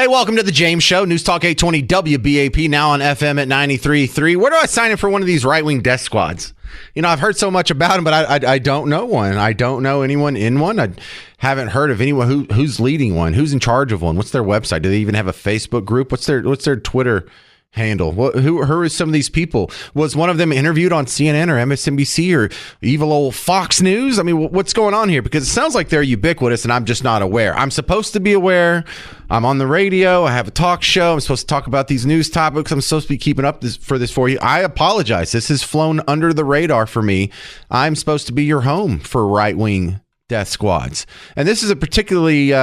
Hey, welcome to the James Show, News Talk 820 WBAP, now on FM at 93.3. Where do I sign in for one of these right-wing death squads? You know, I've heard so much about them, but I don't know one. I don't know anyone in one. I haven't heard of anyone who's leading one, who's in charge of one. What's their website? Do they even have a Facebook group? What's their Twitter handle? Who are some of these people? Was one of them interviewed on CNN or MSNBC or evil old Fox News? I mean, what's going on here? Because it sounds like they're ubiquitous and I'm just not aware. I'm supposed to be aware. I'm on the radio. I have a talk show. I'm supposed to talk about these news topics. I'm supposed to be keeping up for you. I apologize. This has flown under the radar for me. I'm supposed to be your home for right-wing death squads. And this is a particularly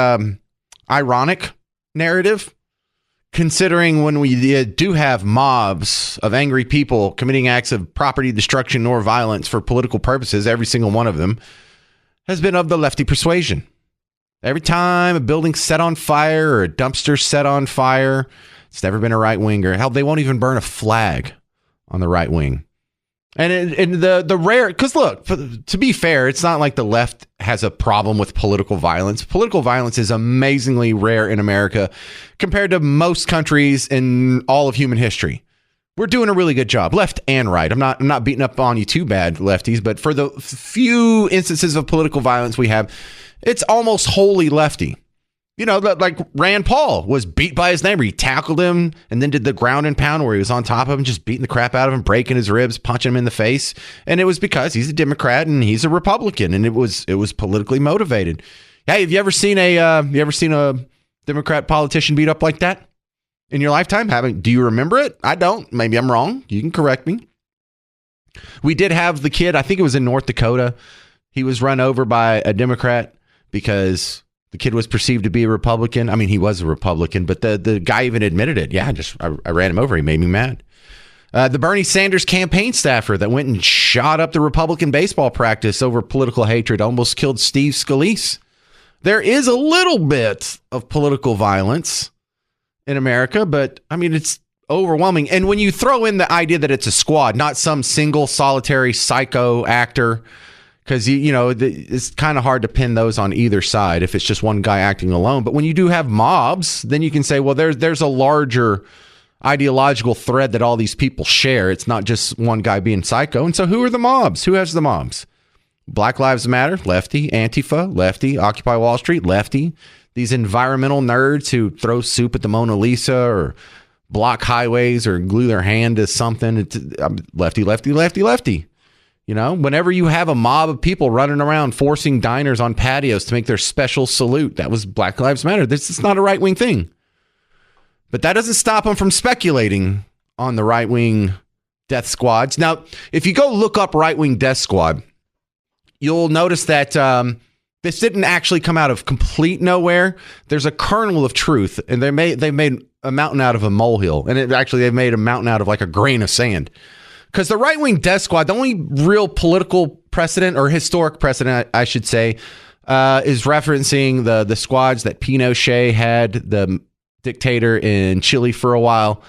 ironic narrative, considering when we do have mobs of angry people committing acts of property destruction or violence for political purposes, every single one of them has been of the lefty persuasion. Every time a building's set on fire or a dumpster set on fire, it's never been a right-winger. Hell, they won't even burn a flag on the right wing. And the rare, because look, to be fair, it's not like the left has a problem with political violence. Political violence is amazingly rare in America compared to most countries in all of human history. We're doing a really good job, left and right. I'm not beating up on you too bad, lefties, but for the few instances of political violence we have, it's almost wholly lefty. You know, like Rand Paul was beat by his neighbor. He tackled him and then did the ground and pound where he was on top of him, just beating the crap out of him, breaking his ribs, punching him in the face. And it was because he's a Democrat and he's a Republican, and it was politically motivated. Hey, have you ever seen a Democrat politician beat up like that in your lifetime? Do you remember it? I don't. Maybe I'm wrong. You can correct me. We did have the kid, I think it was in North Dakota. He was run over by a Democrat because the kid was perceived to be a Republican. I mean, he was a Republican, but the guy even admitted it. Yeah, I ran him over. He made me mad. The Bernie Sanders campaign staffer that went and shot up the Republican baseball practice over political hatred almost killed Steve Scalise. There is a little bit of political violence in America, but I mean, it's overwhelming. And when you throw in the idea that it's a squad, not some single solitary psycho actor, because, you know, it's kind of hard to pin those on either side if it's just one guy acting alone. But when you do have mobs, then you can say, well, there's a larger ideological thread that all these people share. It's not just one guy being psycho. And so who are the mobs? Who has the mobs? Black Lives Matter, lefty. Antifa, lefty. Occupy Wall Street, lefty. These environmental nerds who throw soup at the Mona Lisa or block highways or glue their hand to something. It's lefty, lefty, lefty, lefty. You know, whenever you have a mob of people running around forcing diners on patios to make their special salute, that was Black Lives Matter. This is not a right-wing thing. But that doesn't stop them from speculating on the right-wing death squads. Now, if you go look up right-wing death squad, you'll notice that this didn't actually come out of complete nowhere. There's a kernel of truth, and they've made a mountain out of a molehill. And they've made a mountain out of like a grain of sand. Because the right-wing death squad, the only real political precedent, or historic precedent, I should say, is referencing the squads that Pinochet had, the dictator in Chile for a while.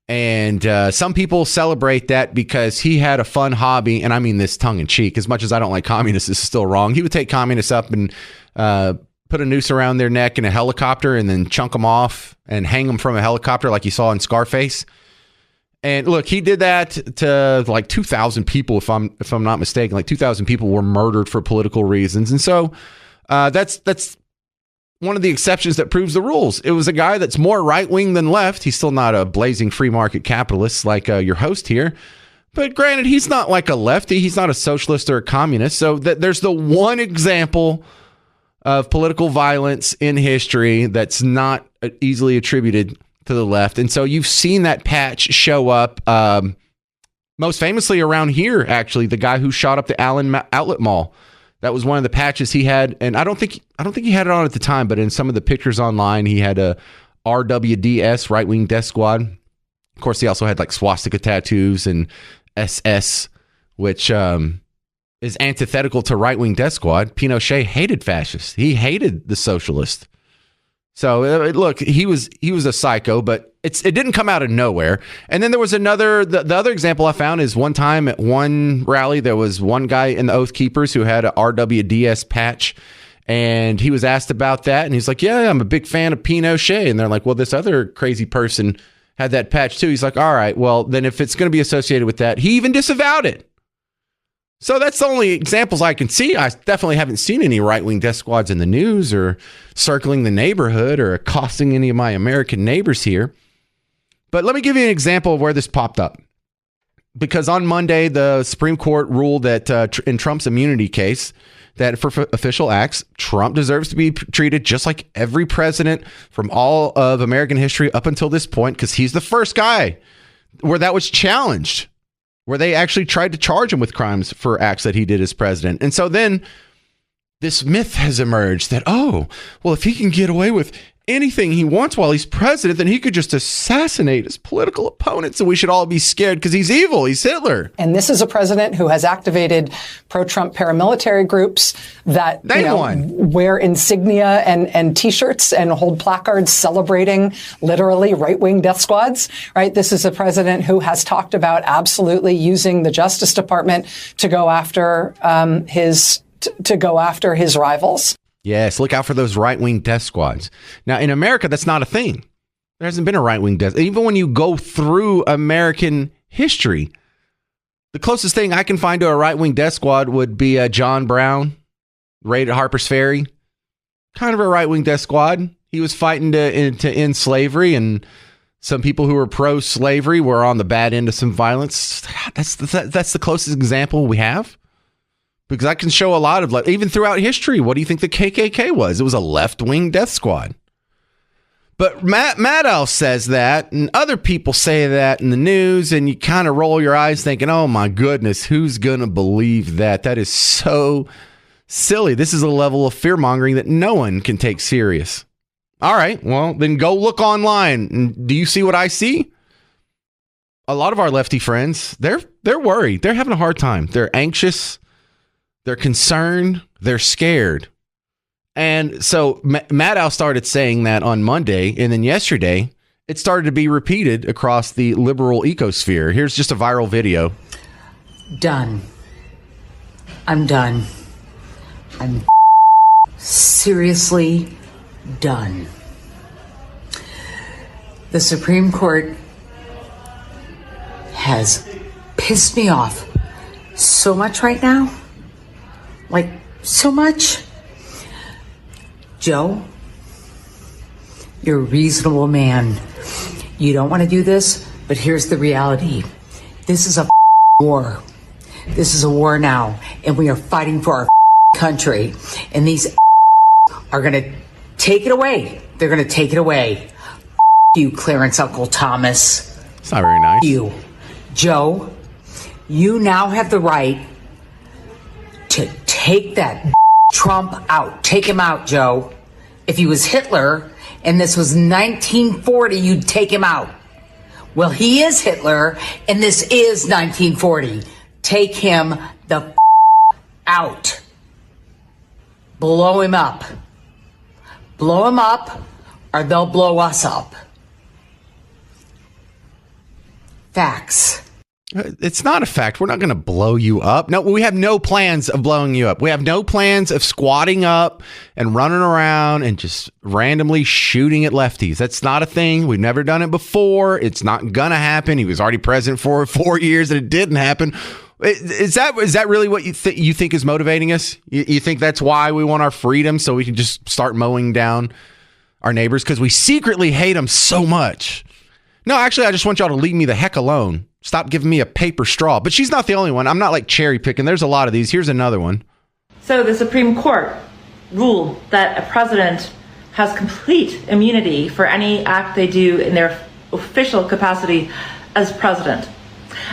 And some people celebrate that because he had a fun hobby, and I mean this tongue-in-cheek. As much as I don't like communists, this is still wrong. He would take communists up and put a noose around their neck in a helicopter and then chunk them off and hang them from a helicopter like you saw in Scarface. And look, he did that to like 2,000 people, if I'm not mistaken. Like 2,000 people were murdered for political reasons. And so that's one of the exceptions that proves the rules. It was a guy that's more right-wing than left. He's still not a blazing free market capitalist like your host here. But granted, he's not like a lefty. He's not a socialist or a communist. So there's the one example of political violence in history that's not easily attributed to the left. And so you've seen that patch show up most famously around here, actually, the guy who shot up the Allen Outlet Mall. That was one of the patches he had, and I don't think he had it on at the time, but in some of the pictures online, he had a RWDS, Right Wing Death Squad. Of course, he also had like swastika tattoos and SS, which is antithetical to Right Wing Death Squad. Pinochet hated fascists. He hated the socialists. So look, he was a psycho, but it didn't come out of nowhere. And then there was another. The other example I found is one time at one rally, there was one guy in the Oath Keepers who had a RWDS patch, And he was asked about that, and he's like, yeah, I'm a big fan of Pinochet. And they're like, well, this other crazy person had that patch too. He's like, all right, well, then if it's going to be associated with that, he even disavowed it. So that's the only examples I can see. I definitely haven't seen any right-wing death squads in the news or circling the neighborhood or accosting any of my American neighbors here. But let me give you an example of where this popped up. Because on Monday, the Supreme Court ruled that in Trump's immunity case, that for official acts, Trump deserves to be treated just like every president from all of American history up until this point, because he's the first guy where that was challenged, where they actually tried to charge him with crimes for acts that he did as president. And so then this myth has emerged that, oh, well, if he can get away with anything he wants while he's president, then he could just assassinate his political opponents, and we should all be scared because he's evil. He's Hitler. And this is a president who has activated pro-Trump paramilitary groups that wear insignia and T-shirts and hold placards celebrating literally right-wing death squads. Right? This is a president who has talked about absolutely using the Justice Department to go after his rivals. Yes, look out for those right-wing death squads. Now, in America, that's not a thing. There hasn't been a right-wing death. Even when you go through American history, the closest thing I can find to a right-wing death squad would be John Brown, raided at Harper's Ferry. Kind of a right-wing death squad. He was fighting to end slavery, and some people who were pro-slavery were on the bad end of some violence. That's the closest example we have. Because I can show a lot of, even throughout history, what do you think the KKK was? It was a left-wing death squad. But Maddow says that, and other people say that in the news, and you kind of roll your eyes thinking, oh my goodness, who's going to believe that? That is so silly. This is a level of fear-mongering that no one can take serious. All right, well, then go look online. And do you see what I see? A lot of our lefty friends, they're worried. They're having a hard time. They're anxious. They're concerned. They're scared. And so Maddow started saying that on Monday. And then yesterday, it started to be repeated across the liberal ecosphere. Here's just a viral video. Done. I'm done. I'm seriously done. The Supreme Court has pissed me off so much right now. Like, so much. Joe, you're a reasonable man. You don't want to do this, but here's the reality. This is a war. This is a war now, and we are fighting for our country. And these are going to take it away. They're going to take it away. You, Clarence Uncle Thomas. It's not very nice. You, Joe, you now have the right to take that Trump out. Take him out, Joe. If he was Hitler and this was 1940, you'd take him out. Well, he is Hitler and this is 1940. Take him the out. Blow him up. Blow him up or they'll blow us up. Facts. It's not a fact. We're not going to blow you up. No, we have no plans of blowing you up. We have no plans of squatting up and running around and just randomly shooting at lefties. That's not a thing. We've never done it before. It's not going to happen. He was already president for 4 years and it didn't happen. Is that really what you think is motivating us? You think that's why we want our freedom, so we can just start mowing down our neighbors because we secretly hate them so much? No, actually, I just want y'all to leave me the heck alone. Stop giving me a paper straw. But she's not the only one. I'm not like cherry picking. There's a lot of these. Here's another one. So the Supreme Court ruled that a president has complete immunity for any act they do in their official capacity as president.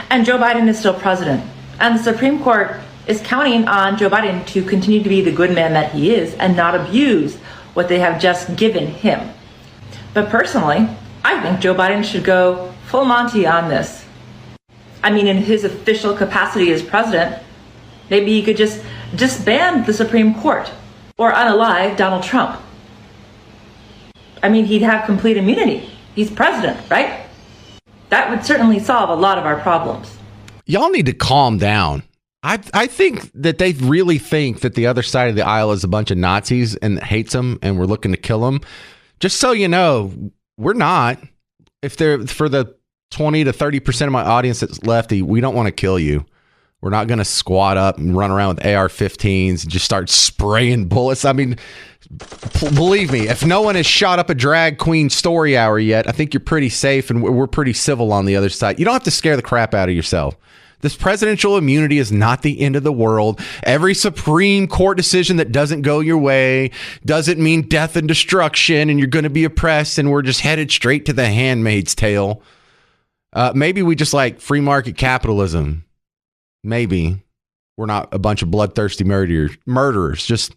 And Joe Biden is still president. And the Supreme Court is counting on Joe Biden to continue to be the good man that he is and not abuse what they have just given him. But personally, I think Joe Biden should go full Monty on this. I mean, in his official capacity as president, maybe he could just disband the Supreme Court or unalive Donald Trump. I mean, he'd have complete immunity. He's president, right? That would certainly solve a lot of our problems. Y'all need to calm down. I think that they really think that the other side of the aisle is a bunch of Nazis and hates them and we're looking to kill them. Just so you know, we're not. If they're for the 20 to 30% of my audience that's lefty, we don't want to kill you. We're not going to squat up and run around with AR-15s and just start spraying bullets. I mean, believe me, if no one has shot up a drag queen story hour yet, I think you're pretty safe and we're pretty civil on the other side. You don't have to scare the crap out of yourself. This presidential immunity is not the end of the world. Every Supreme Court decision that doesn't go your way doesn't mean death and destruction and you're going to be oppressed and we're just headed straight to the Handmaid's Tale. Maybe we just like free market capitalism. Maybe we're not a bunch of bloodthirsty murderers. Just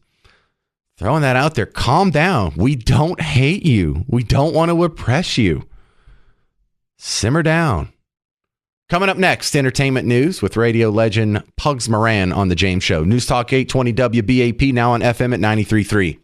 throwing that out there. Calm down. We don't hate you. We don't want to oppress you. Simmer down. Coming up next, entertainment news with radio legend Pugs Moran on The James Show. News Talk 820 WBAP, now on FM at 93.3.